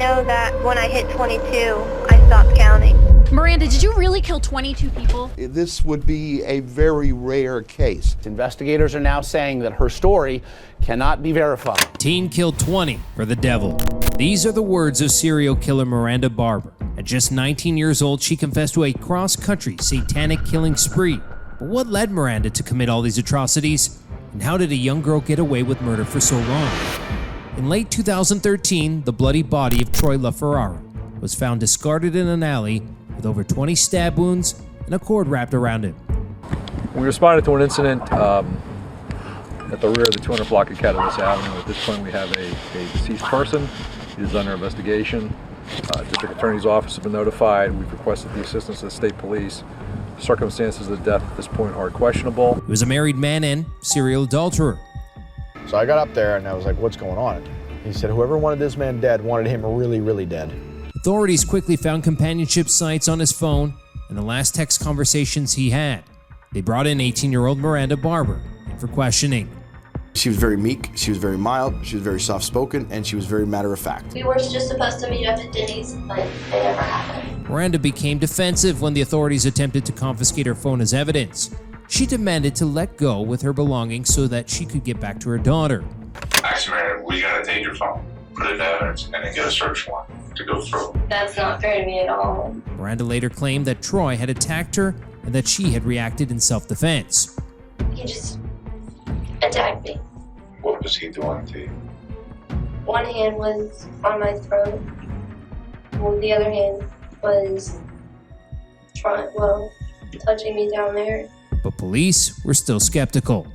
know that when I hit 22, I stopped counting. Miranda, did you really kill 22 people? This would be a very rare case. Investigators are now saying that her story cannot be verified. Teen killed 20 for the devil. These are the words of serial killer Miranda Barbour. At just 19 years old, she confessed to a cross-country satanic killing spree. But what led Miranda to commit all these atrocities? And how did a young girl get away with murder for so long? In late 2013, the bloody body of Troy LaFerrara was found discarded in an alley with over 20 stab wounds and a cord wrapped around him. We responded to an incident at the rear of the 200 block of Catalyst Avenue. At this point, we have a deceased person. He is under investigation. District Attorney's Office has been notified. We've requested the assistance of the state police. Circumstances of the death at this point are questionable. He was a married man and serial adulterer. So I got up there and I was like, what's going on? He said, whoever wanted this man dead wanted him really, really dead. Authorities quickly found companionship sites on his phone and the last text conversations he had. They brought in 18-year-old Miranda Barbour for questioning. She was very meek, she was very mild, she was very soft-spoken, and she was very matter-of-fact. We were just supposed to meet up at Denny's, but it never happened. Miranda became defensive when the authorities attempted to confiscate her phone as evidence. She demanded to let go with her belongings so that she could get back to her daughter. Actually, Miranda, we gotta take your phone, put it in evidence, and then get a search warrant to go through. That's not fair to me at all. Miranda later claimed that Troy had attacked her and that she had reacted in self-defense. He just attacked me. What was he doing to you? One hand was on my throat, while the other hand was touching me down there. But police were still skeptical.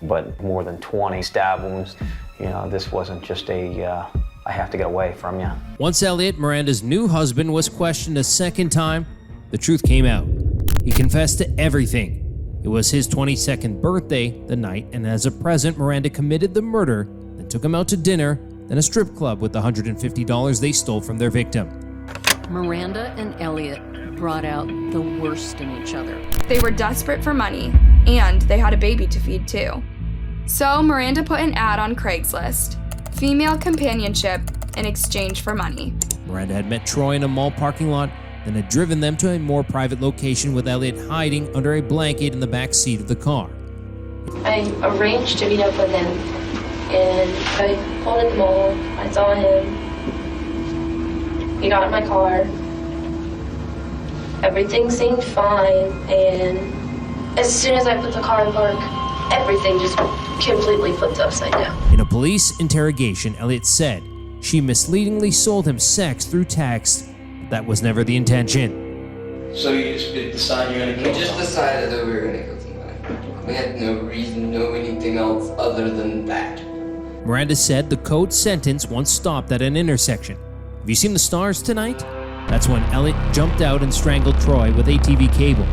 But more than 20 stab wounds, this wasn't just I have to get away from you. Once Elliot, Miranda's new husband, was questioned a second time, the truth came out. He confessed to everything. It was his 22nd birthday the night, and as a present, Miranda committed the murder, then took him out to dinner, then a strip club with the $150 they stole from their victim. Miranda and Elliot brought out the worst in each other. They were desperate for money, and they had a baby to feed too. So Miranda put an ad on Craigslist, female companionship in exchange for money. Miranda had met Troy in a mall parking lot, then had driven them to a more private location with Elliot hiding under a blanket in the back seat of the car. I arranged to meet up with him, and I pulled at the mall. I saw him. He got in my car. Everything seemed fine, and as soon as I put the car in park, everything just completely flipped upside down. In a police interrogation, Elliot said she misleadingly sold him sex through text. That was never the intention. So you just decided you're gonna kill We just decided that we were gonna kill somebody. We had no reason, no anything else other than that. Miranda said the code sentence once stopped at an intersection. Have you seen the stars tonight? That's when Elliot jumped out and strangled Troy with a TV cable.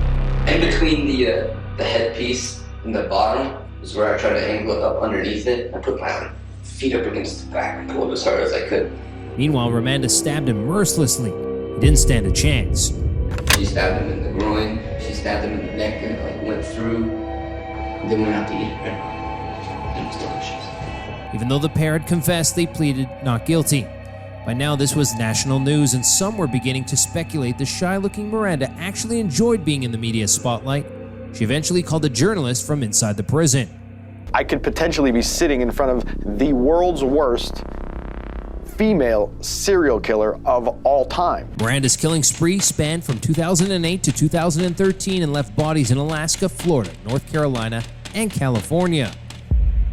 In between the headpiece and the bottom is where I tried to angle it up underneath it. I put my feet up against the back and pulled as hard as I could. Meanwhile, Miranda stabbed him mercilessly. He didn't stand a chance. She stabbed him in the groin, she stabbed him in the neck, and it went through, then went out to eat it. It was delicious. Even though the pair had confessed, they pleaded not guilty. By now, this was national news, and some were beginning to speculate the shy-looking Miranda actually enjoyed being in the media spotlight. She eventually called a journalist from inside the prison. I could potentially be sitting in front of the world's worst female serial killer of all time. Miranda's killing spree spanned from 2008 to 2013 and left bodies in Alaska, Florida, North Carolina, and California.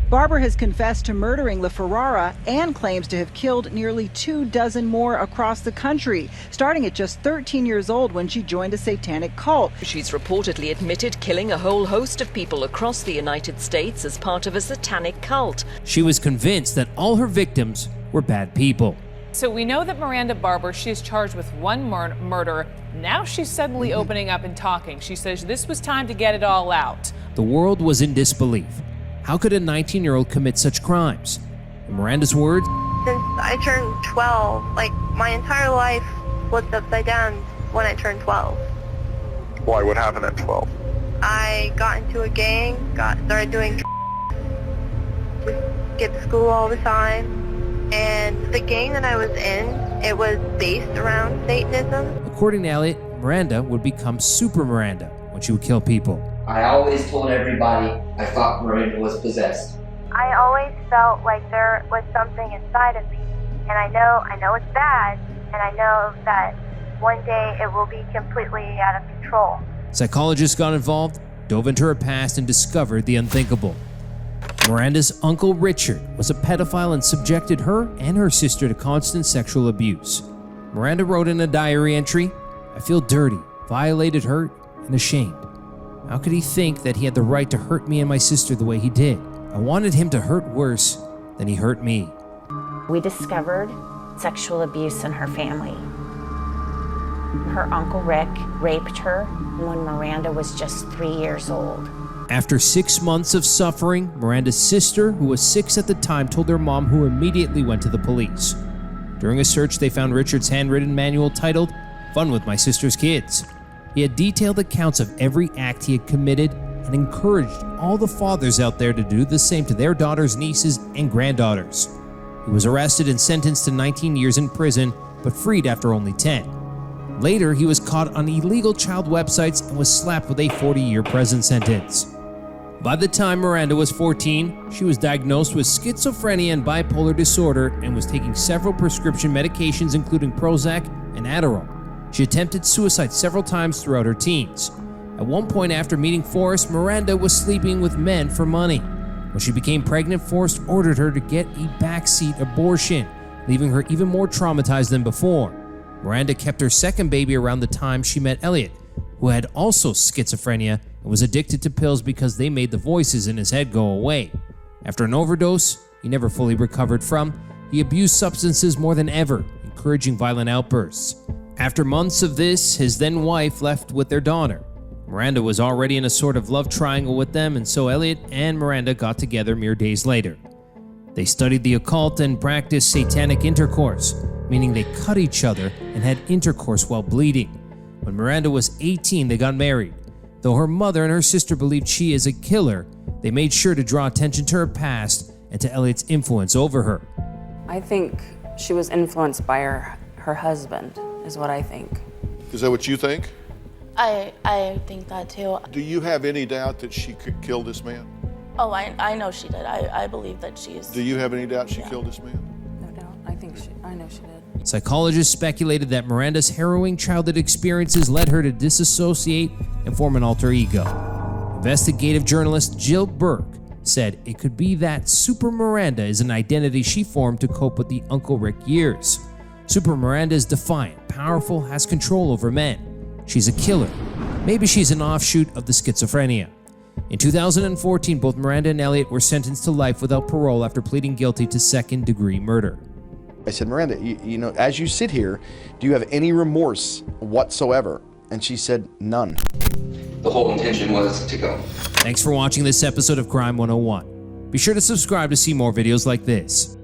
Barbour has confessed to murdering LaFerrara and claims to have killed nearly 24 more across the country, starting at just 13 years old when she joined a satanic cult. She's reportedly admitted killing a whole host of people across the United States as part of a satanic cult. She was convinced that all her victims were bad people. So we know that Miranda Barbour, she is charged with one murder. Now she's suddenly opening up and talking. She says this was time to get it all out. The world was in disbelief. How could a 19-year-old commit such crimes? In Miranda's words, Since I turned 12, my entire life flipped upside down when I turned 12. Why? What happened at 12? I got into a gang, started doing skipped school all the time, and the gang that I was in, it was based around Satanism. According to Elliot, Miranda would become Super Miranda when she would kill people. I always told everybody I thought Miranda was possessed. I always felt like there was something inside of me, and I know it's bad, and I know that one day it will be completely out of control. Psychologists got involved, dove into her past, and discovered the unthinkable. Miranda's uncle Richard was a pedophile and subjected her and her sister to constant sexual abuse. Miranda wrote in a diary entry, "I feel dirty, violated, hurt, and ashamed. How could he think that he had the right to hurt me and my sister the way he did? I wanted him to hurt worse than he hurt me." We discovered sexual abuse in her family. Her uncle Rick raped her when Miranda was just 3 years old. After 6 months of suffering, Miranda's sister, who was 6 at the time, told her mom, who immediately went to the police. During a search, they found Richard's handwritten manual titled, "Fun with My Sister's Kids." He had detailed accounts of every act he had committed and encouraged all the fathers out there to do the same to their daughters, nieces, and granddaughters. He was arrested and sentenced to 19 years in prison, but freed after only 10. Later, he was caught on illegal child websites and was slapped with a 40-year prison sentence. By the time Miranda was 14, she was diagnosed with schizophrenia and bipolar disorder and was taking several prescription medications, including Prozac and Adderall. She attempted suicide several times throughout her teens. At one point after meeting Forrest, Miranda was sleeping with men for money. When she became pregnant, Forrest ordered her to get a backseat abortion, leaving her even more traumatized than before. Miranda kept her second baby around the time she met Elliot, who had also schizophrenia and was addicted to pills because they made the voices in his head go away. After an overdose he never fully recovered from, he abused substances more than ever, encouraging violent outbursts. After months of this, his then wife left with their daughter. Miranda was already in a sort of love triangle with them, and so Elliot and Miranda got together mere days later. They studied the occult and practiced satanic intercourse, meaning they cut each other and had intercourse while bleeding. When Miranda was 18, they got married. Though her mother and her sister believed she is a killer, they made sure to draw attention to her past and to Elliot's influence over her. I think she was influenced by her husband, is what I think. Is that what you think? I think that too. Do you have any doubt that she could kill this man? Oh, I know she did. I believe that she's... Do you have any doubt she killed this man? No doubt. I know she did. Psychologists speculated that Miranda's harrowing childhood experiences led her to disassociate and form an alter ego. Investigative journalist Jill Burke said it could be that Super Miranda is an identity she formed to cope with the Uncle Rick years. Super Miranda is defiant, powerful, has control over men. She's a killer. Maybe she's an offshoot of the schizophrenia. In 2014, both Miranda and Elliot were sentenced to life without parole after pleading guilty to second-degree murder. I said, Miranda, you know, as you sit here, do you have any remorse whatsoever? And she said, none. The whole intention was to go. Thanks for watching this episode of Crime 101. Be sure to subscribe to see more videos like this.